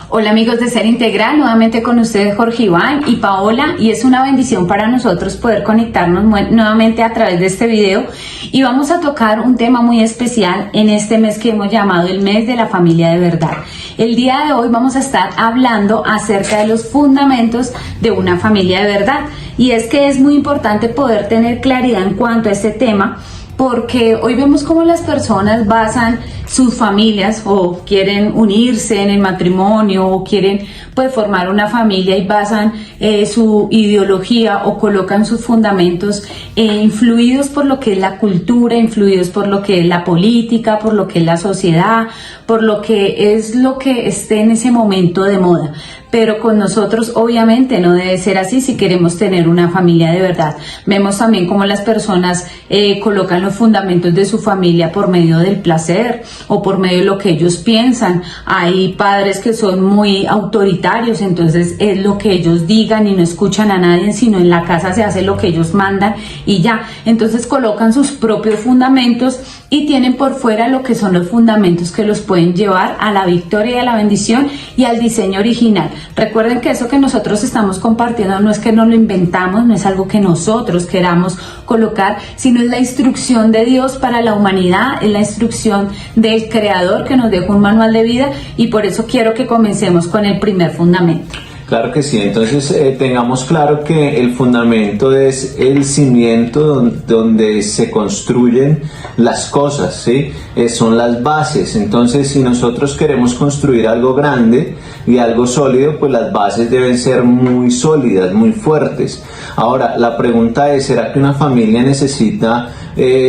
Hola amigos de Ser Integral, nuevamente con ustedes Jorge Iván y Paola, y es una bendición para nosotros poder conectarnos nuevamente a través de este video, y vamos a tocar un tema muy especial en este mes que hemos llamado el mes de la familia de verdad. El día de hoy vamos a estar hablando acerca de los fundamentos de una familia de verdad, y es que es muy importante poder tener claridad en cuanto a este tema, porque hoy vemos cómo las personas basan sus familias o quieren unirse en el matrimonio o quieren formar una familia y basan su ideología o colocan sus fundamentos influidos por lo que es la cultura, influidos por lo que es la política, por lo que es la sociedad, por lo que esté en ese momento de moda. Pero con nosotros obviamente no debe ser así si queremos tener una familia de verdad. Vemos también cómo las personas colocan los fundamentos de su familia por medio del placer o por medio de lo que ellos piensan. Hay padres que son muy autoritarios, entonces es lo que ellos digan y no escuchan a nadie, sino en la casa se hace lo que ellos mandan y ya. Entonces colocan sus propios fundamentos y tienen por fuera lo que son los fundamentos que los pueden llevar a la victoria y a la bendición y al diseño original. Recuerden que eso que nosotros estamos compartiendo no es que nos lo inventamos, no es algo que nosotros queramos colocar, sino es la instrucción de Dios para la humanidad, es la instrucción del Creador que nos dejó un manual de vida, y por eso quiero que comencemos con el primer fundamento. Claro que sí, entonces tengamos claro que el fundamento es el cimiento donde se construyen las cosas, ¿sí? Son las bases. Entonces, si nosotros queremos construir algo grande y algo sólido, pues las bases deben ser muy sólidas, muy fuertes. Ahora, la pregunta es, ¿será que una familia necesita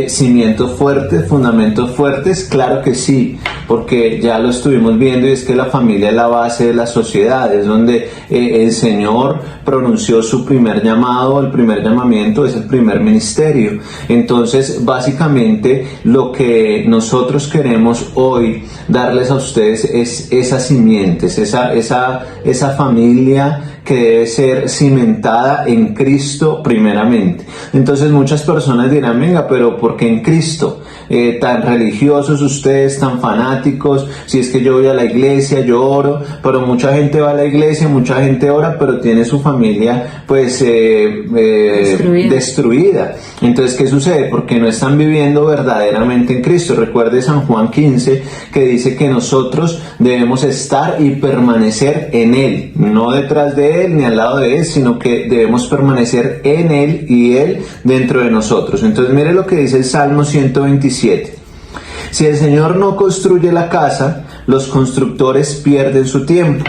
cimientos fuertes, fundamentos fuertes? Claro que sí, porque ya lo estuvimos viendo, y es que la familia es la base de la sociedad, es donde el Señor pronunció su primer llamado, el primer llamamiento, es el primer ministerio. Entonces, básicamente, lo que nosotros queremos hoy darles a ustedes es esas simientes, esa familia que debe ser cimentada en Cristo primeramente. Entonces muchas personas dirán, venga, pero ¿por qué en Cristo? Tan religiosos ustedes, tan fanáticos, si es que yo voy a la iglesia, yo oro, pero mucha gente va a la iglesia, mucha gente ora, pero tiene su familia pues destruida. Entonces, ¿qué sucede? Porque no están viviendo verdaderamente en Cristo. Recuerde San Juan 15, que dice que nosotros debemos estar y permanecer en Él, no detrás de Él ni al lado de Él, sino que debemos permanecer en Él y Él dentro de nosotros. Entonces, mire lo que dice el Salmo 127. Si el Señor no construye la casa, los constructores pierden su tiempo.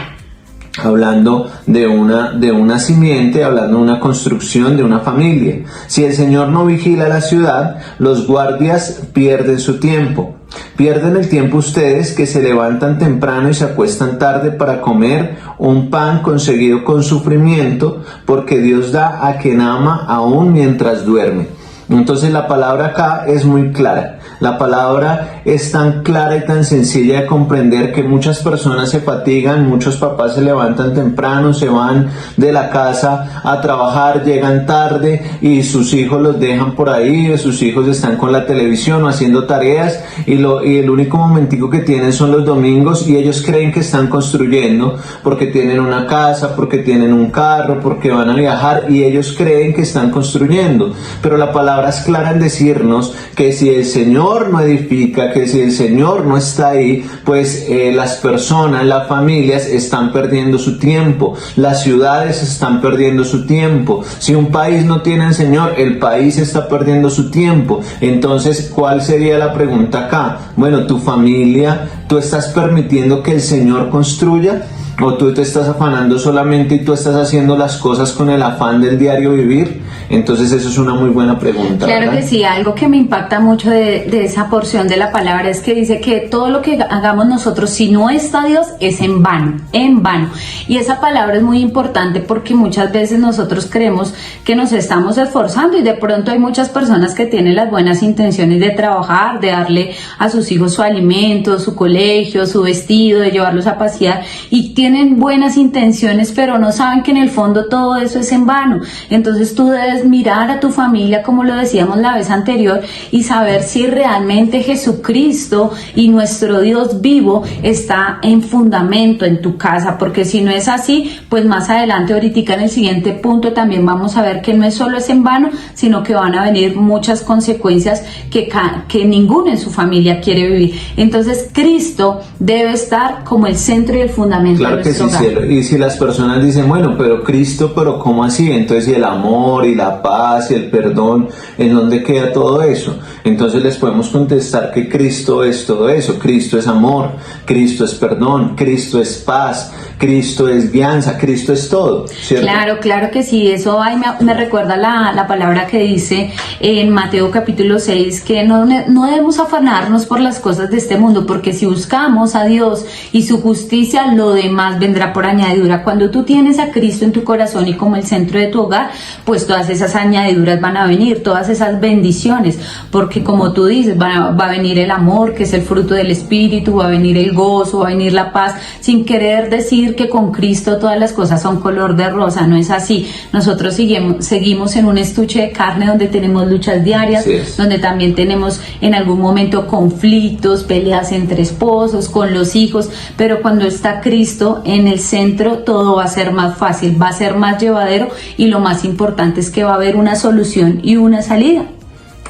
Hablando de una simiente, hablando de una construcción de una familia. Si el Señor no vigila la ciudad, los guardias pierden su tiempo. Pierden el tiempo ustedes que se levantan temprano y se acuestan tarde para comer un pan conseguido con sufrimiento, porque Dios da a quien ama aún mientras duerme. Entonces la palabra acá es muy clara. La palabra es tan clara y tan sencilla de comprender que muchas personas se fatigan, muchos papás se levantan temprano, se van de la casa a trabajar, llegan tarde y sus hijos los dejan por ahí, sus hijos están con la televisión o haciendo tareas y el único momentico que tienen son los domingos, y ellos creen que están construyendo porque tienen una casa, porque tienen un carro, porque van a viajar, y ellos creen que están construyendo. Pero la palabra es clara en decirnos que si el Señor no edifica, que si el Señor no está ahí, pues las personas, las familias están perdiendo su tiempo, las ciudades están perdiendo su tiempo. Si un país no tiene al Señor, el país está perdiendo su tiempo. Entonces, ¿cuál sería la pregunta acá? Bueno, tu familia, ¿tú estás permitiendo que el Señor construya? ¿O tú te estás afanando solamente y tú estás haciendo las cosas con el afán del diario vivir? Entonces eso es una muy buena pregunta, claro, ¿verdad? Que sí, algo que me impacta mucho de esa porción de la palabra es que dice que todo lo que hagamos nosotros, si no está Dios, es en vano, en vano. Y esa palabra es muy importante porque muchas veces nosotros creemos que nos estamos esforzando, y de pronto hay muchas personas que tienen las buenas intenciones de trabajar, de darle a sus hijos su alimento, su colegio, su vestido, de llevarlos a pasear, y tienen buenas intenciones, pero no saben que en el fondo todo eso es en vano. Entonces tú debes mirar a tu familia, como lo decíamos la vez anterior, y saber si realmente Jesucristo y nuestro Dios vivo está en fundamento en tu casa, porque si no es así, pues más adelante, ahorita en el siguiente punto, también vamos a ver que no es solo es en vano, sino que van a venir muchas consecuencias que ninguno en su familia quiere vivir. Entonces Cristo debe estar como el centro y el fundamento de nuestro hogar. Claro que sí, cielo. Y si las personas dicen, bueno, pero Cristo, pero ¿cómo así? Entonces, ¿y el amor y la paz y el perdón, en dónde queda todo eso? Entonces les podemos contestar que Cristo es todo eso. Cristo es amor, Cristo es perdón, Cristo es paz, Cristo es guianza, Cristo es todo, ¿cierto? Claro que sí. Eso me recuerda la palabra que dice en Mateo capítulo 6, que no debemos afanarnos por las cosas de este mundo, porque si buscamos a Dios y su justicia, lo demás vendrá por añadidura. Cuando tú tienes a Cristo en tu corazón y como el centro de tu hogar, pues todas esas añadiduras van a venir, todas esas bendiciones, porque como tú dices, va a venir el amor, que es el fruto del Espíritu, va a venir el gozo, va a venir la paz, sin querer decir que con Cristo todas las cosas son color de rosa. No es así. Nosotros seguimos en un estuche de carne donde tenemos luchas diarias, donde también tenemos en algún momento conflictos, peleas entre esposos, con los hijos, pero cuando está Cristo en el centro, todo va a ser más fácil, va a ser más llevadero, y lo más importante es que va a haber una solución y una salida.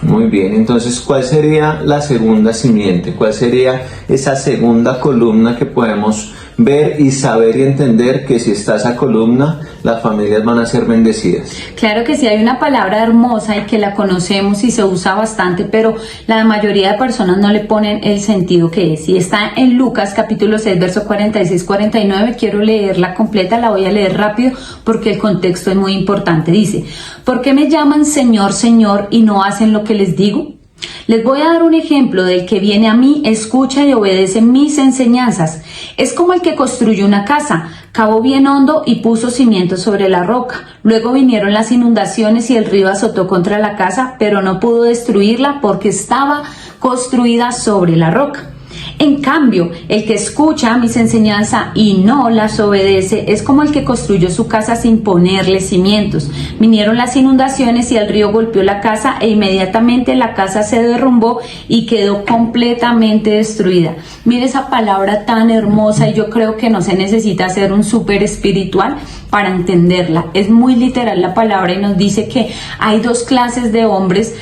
Muy bien, entonces, ¿cuál sería la segunda simiente? ¿Cuál sería esa segunda columna que podemos ver y saber y entender que si está esa columna, las familias van a ser bendecidas? Claro que sí, hay una palabra hermosa y que la conocemos y se usa bastante, pero la mayoría de personas no le ponen el sentido que es. Y está en Lucas capítulo 6, verso 46-49. Quiero leerla completa, la voy a leer rápido porque el contexto es muy importante. Dice: ¿por qué me llaman Señor, Señor y no hacen lo que les digo? Les voy a dar un ejemplo del que viene a mí, escucha y obedece mis enseñanzas. Es como el que construyó una casa, cavó bien hondo y puso cimientos sobre la roca. Luego vinieron las inundaciones y el río azotó contra la casa, pero no pudo destruirla porque estaba construida sobre la roca. En cambio, el que escucha mis enseñanzas y no las obedece es como el que construyó su casa sin ponerle cimientos. Vinieron las inundaciones y el río golpeó la casa e inmediatamente la casa se derrumbó y quedó completamente destruida. Mire esa palabra tan hermosa, y yo creo que no se necesita ser un súper espiritual para entenderla. Es muy literal la palabra y nos dice que hay dos clases de hombres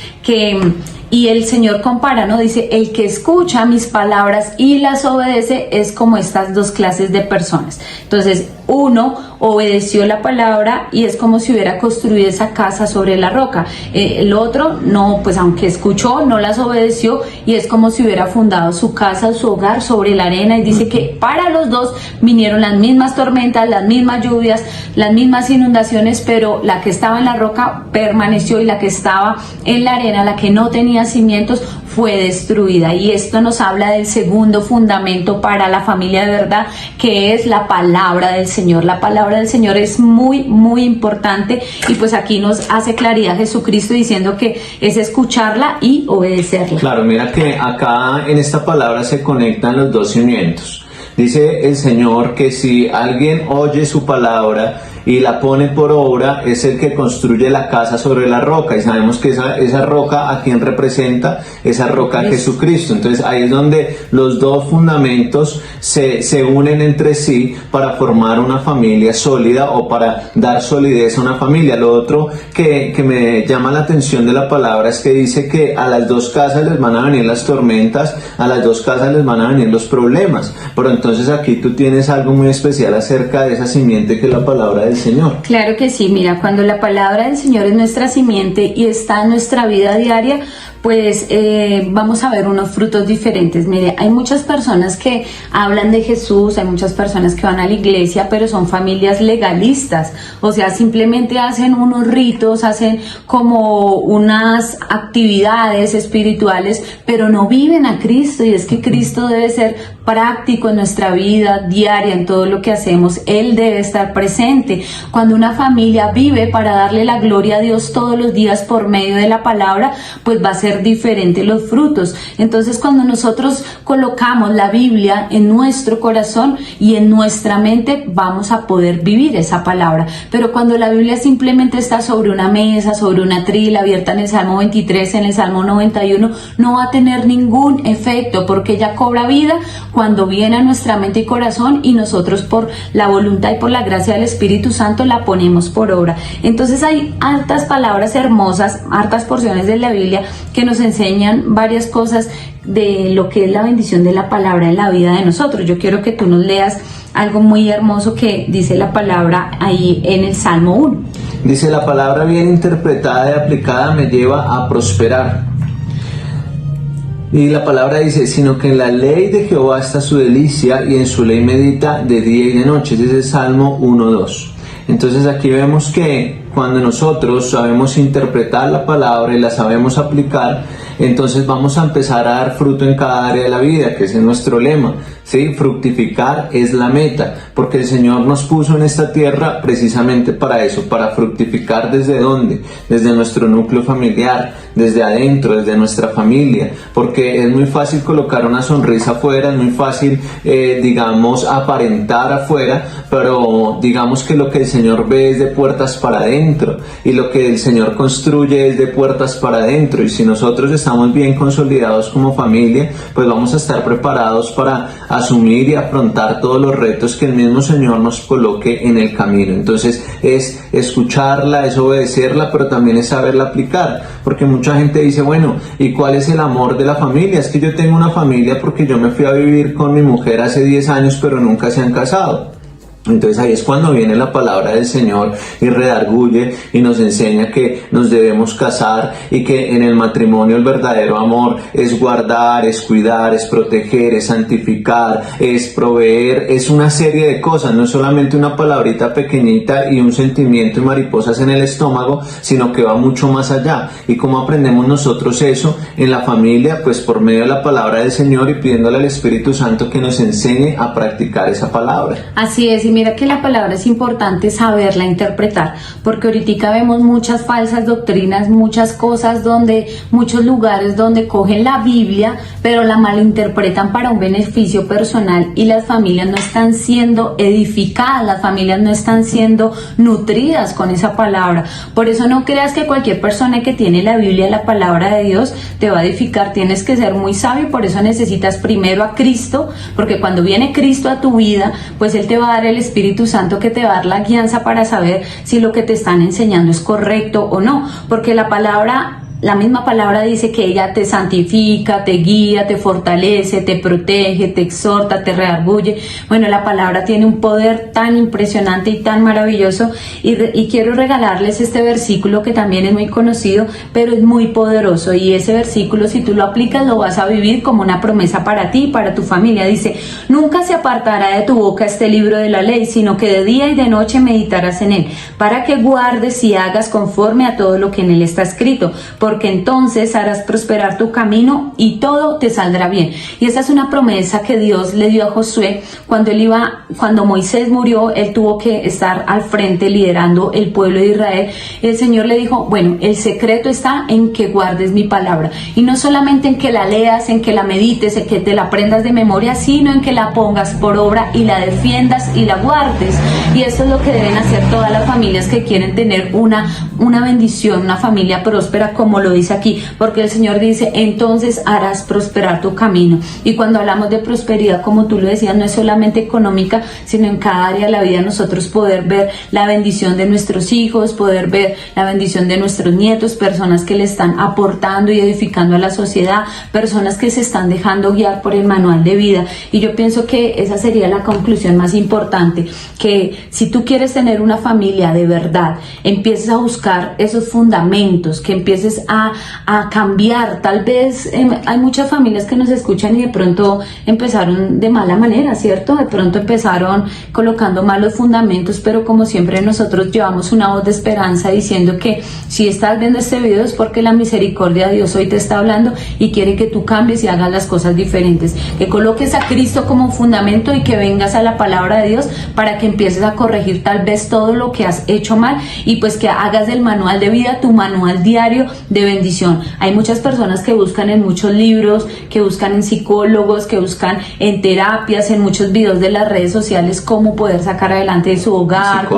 y el Señor compara, ¿no? Dice, el que escucha mis palabras y las obedece es como estas dos clases de personas. Entonces, uno obedeció la palabra y es como si hubiera construido esa casa sobre la roca. El otro, no, pues aunque escuchó, no las obedeció y es como si hubiera fundado su casa, su hogar sobre la arena. Y dice que para los dos vinieron las mismas tormentas, las mismas lluvias, las mismas inundaciones, pero la que estaba en la roca permaneció y la que estaba en la arena, la que no tenía cimientos, fue destruida. Y esto nos habla del segundo fundamento para la familia de verdad, que es la palabra del Señor. La palabra del Señor es muy, muy importante, y pues aquí nos hace claridad Jesucristo diciendo que es escucharla y obedecerla. Claro, mira que acá en esta palabra se conectan los dos cimientos. Dice el Señor que si alguien oye su palabra y la pone por obra, es el que construye la casa sobre la roca, y sabemos que esa roca, ¿a quién representa? Esa roca a Jesucristo. Entonces ahí es donde los dos fundamentos se unen entre sí para formar una familia sólida, o para dar solidez a una familia. Lo otro que me llama la atención de la palabra es que dice que a las dos casas les van a venir las tormentas, a las dos casas les van a venir los problemas, pero entonces aquí tú tienes algo muy especial acerca de esa simiente que es la palabra del Señor. Claro que sí, mira, cuando la palabra del Señor es nuestra simiente y está en nuestra vida diaria, pues vamos a ver unos frutos diferentes. Mire, hay muchas personas que hablan de Jesús, hay muchas personas que van a la iglesia, pero son familias legalistas, o sea, simplemente hacen unos ritos, hacen como unas actividades espirituales, pero no viven a Cristo, y es que Cristo debe ser práctico en nuestra vida diaria, en todo lo que hacemos. Él debe estar presente. Cuando una familia vive para darle la gloria a Dios todos los días por medio de la palabra, pues va a ser ser diferentes los frutos. Entonces, cuando nosotros colocamos la Biblia en nuestro corazón y en nuestra mente, vamos a poder vivir esa palabra. Pero cuando la Biblia simplemente está sobre una mesa, sobre una trila, abierta en el Salmo 23, en el Salmo 91, no va a tener ningún efecto, porque ella cobra vida cuando viene a nuestra mente y corazón, y nosotros por la voluntad y por la gracia del Espíritu Santo la ponemos por obra. Entonces hay hartas palabras hermosas, hartas porciones de la Biblia que nos enseñan varias cosas de lo que es la bendición de la palabra en la vida de nosotros. Yo quiero que tú nos leas algo muy hermoso que dice la palabra ahí en el Salmo 1. Dice: la palabra bien interpretada y aplicada me lleva a prosperar. Y la palabra dice: sino que en la ley de Jehová está su delicia, y en su ley medita de día y de noche. Ese es el Salmo 1:2. Entonces aquí vemos que cuando nosotros sabemos interpretar la palabra y la sabemos aplicar, entonces vamos a empezar a dar fruto en cada área de la vida, que ese es nuestro lema, ¿sí? Fructificar es la meta, porque el Señor nos puso en esta tierra precisamente para eso, para fructificar. ¿Desde dónde? Desde nuestro núcleo familiar, desde adentro, desde nuestra familia, porque es muy fácil colocar una sonrisa afuera, es muy fácil, digamos, aparentar afuera, pero digamos que lo que el Señor ve es de puertas para adentro, y lo que el Señor construye es de puertas para adentro. Y si nosotros estamos bien consolidados como familia, pues vamos a estar preparados para asumir y afrontar todos los retos que el mismo Señor nos coloque en el camino. Entonces es escucharla, es obedecerla, pero también es saberla aplicar, porque mucha gente dice: bueno, ¿y cuál es el amor de la familia? Es que yo tengo una familia porque yo me fui a vivir con mi mujer hace 10 años, pero nunca se han casado. Entonces ahí es cuando viene la palabra del Señor y redarguye y nos enseña que nos debemos casar, y que en el matrimonio el verdadero amor es guardar, es cuidar, es proteger, es santificar, es proveer, es una serie de cosas, no es solamente una palabrita pequeñita y un sentimiento y mariposas en el estómago, sino que va mucho más allá. ¿Y cómo aprendemos nosotros eso en la familia? Pues por medio de la palabra del Señor y pidiéndole al Espíritu Santo que nos enseñe a practicar esa palabra. Así es, y mira que la palabra es importante saberla interpretar, porque ahorita vemos muchas falsas doctrinas, muchas cosas muchos lugares donde cogen la Biblia, pero la malinterpretan para un beneficio personal, y las familias no están siendo edificadas, las familias no están siendo nutridas con esa palabra. Por eso no creas que cualquier persona que tiene la Biblia, la palabra de Dios, te va a edificar. Tienes que ser muy sabio, por eso necesitas primero a Cristo, porque cuando viene Cristo a tu vida, pues Él te va a dar el Espíritu Santo, que te va a dar la guianza para saber si lo que te están enseñando es correcto o no, porque la misma palabra dice que ella te santifica, te guía, te fortalece, te protege, te exhorta, te redarguye. Bueno, la palabra tiene un poder tan impresionante y tan maravilloso, y quiero regalarles este versículo que también es muy conocido, pero es muy poderoso, y ese versículo, si tú lo aplicas, lo vas a vivir como una promesa para ti y para tu familia. Dice: nunca se apartará de tu boca este libro de la ley, sino que de día y de noche meditarás en él, para que guardes y hagas conforme a todo lo que en él está escrito, porque entonces harás prosperar tu camino y todo te saldrá bien. Y esa es una promesa que Dios le dio a Josué cuando Moisés murió. Él tuvo que estar al frente liderando el pueblo de Israel. El Señor le dijo: bueno, el secreto está en que guardes mi palabra, y no solamente en que la leas, en que la medites, en que te la aprendas de memoria, sino en que la pongas por obra y la defiendas y la guardes. Y eso es lo que deben hacer todas las familias que quieren tener una bendición, una familia próspera, como lo dice aquí, porque el Señor dice: entonces harás prosperar tu camino. Y cuando hablamos de prosperidad, como tú lo decías, no es solamente económica, sino en cada área de la vida, nosotros poder ver la bendición de nuestros hijos, poder ver la bendición de nuestros nietos, personas que le están aportando y edificando a la sociedad, personas que se están dejando guiar por el manual de vida. Y yo pienso que esa sería la conclusión más importante, que si tú quieres tener una familia de verdad, empieces a buscar esos fundamentos, que empieces a cambiar. Tal vez hay muchas familias que nos escuchan y de pronto empezaron de mala manera, ¿cierto? De pronto empezaron colocando malos fundamentos, pero como siempre nosotros llevamos una voz de esperanza diciendo que si estás viendo este video es porque la misericordia de Dios hoy te está hablando y quiere que tú cambies y hagas las cosas diferentes, que coloques a Cristo como fundamento y que vengas a la palabra de Dios para que empieces a corregir tal vez todo lo que has hecho mal, y pues que hagas del manual de vida tu manual diario de bendición. Hay muchas personas que buscan en muchos libros, que buscan en psicólogos, que buscan en terapias, en muchos videos de las redes sociales cómo poder sacar adelante su hogar,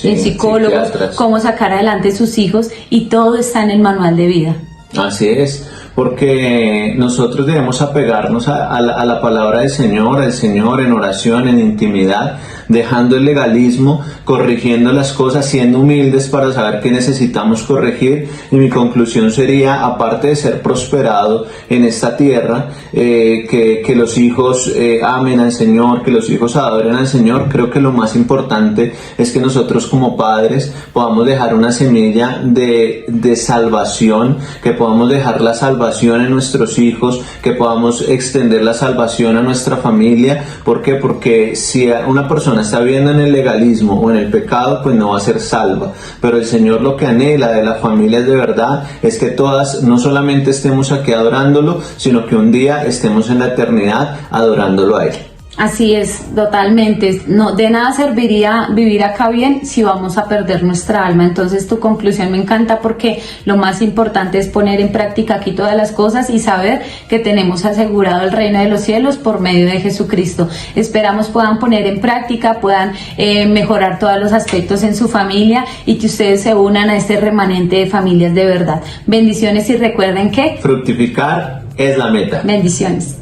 en psicólogos, cómo sacar adelante sus hijos, y todo está en el manual de vida. Así es, porque nosotros debemos apegarnos a la palabra del Señor, al Señor en oración, en intimidad, dejando el legalismo, corrigiendo las cosas, siendo humildes para saber qué necesitamos corregir. Y mi conclusión sería, aparte de ser prosperado en esta tierra, que los hijos amen al Señor, que los hijos adoren al Señor, creo que lo más importante es que nosotros como padres podamos dejar una semilla de salvación, que podamos dejar la salvación en nuestros hijos, que podamos extender la salvación a nuestra familia. ¿Por qué? Porque si una persona está viviendo en el legalismo o en el pecado, pues no va a ser salva. Pero el Señor lo que anhela de las familias de verdad es que todas no solamente estemos aquí adorándolo, sino que un día estemos en la eternidad adorándolo a Él. Así es, totalmente. No, de nada serviría vivir acá bien si vamos a perder nuestra alma. Entonces tu conclusión me encanta, porque lo más importante es poner en práctica aquí todas las cosas y saber que tenemos asegurado el reino de los cielos por medio de Jesucristo. Esperamos puedan poner en práctica, puedan mejorar todos los aspectos en su familia, y que ustedes se unan a este remanente de familias de verdad. Bendiciones, y recuerden que fructificar es la meta. Bendiciones.